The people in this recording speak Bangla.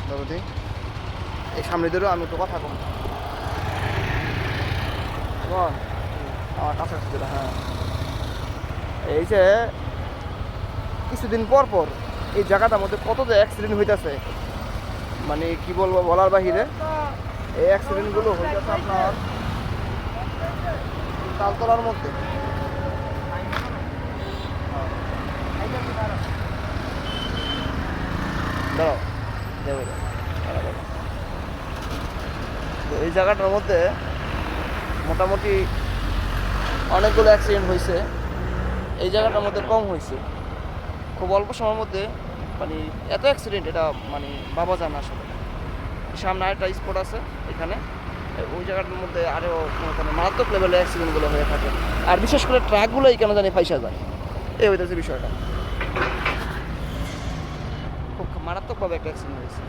দরদি এই সামনে ধরেও আমি একটু কথা কম কেমন আমার কাছাকাছি দিল। হ্যাঁ, এই যে কিছুদিন পর পর এই জায়গাটার মধ্যে কত যে অ্যাক্সিডেন্ট হইতেছে, মানে কি বলবো বলার বাহিরে। এই অ্যাক্সিডেন্টগুলো হইতেছে আপনার তালতলার মধ্যে। দাঁড়াও, যাবে না। তো এই জায়গাটার মধ্যে মোটামুটি অনেকগুলো অ্যাক্সিডেন্ট হয়েছে, এই জায়গাটার মধ্যে কম হয়েছে। খুব অল্প সময়ের মধ্যে মানে এত অ্যাক্সিডেন্ট, এটা মানে ভাবা যায় না আসলে। সামনে আরেকটা স্পট আছে এখানে, ওই জায়গাটার মধ্যে আরও মানে মারাত্মক লেভেলের অ্যাক্সিডেন্টগুলো হয়ে থাকে। আর বিশেষ করে ট্রাকগুলোই কেন জানি ফাইসা যায়, এই হইতেছে বিষয়টা। খুব মারাত্মকভাবে একটা অ্যাক্সিডেন্ট হয়েছে।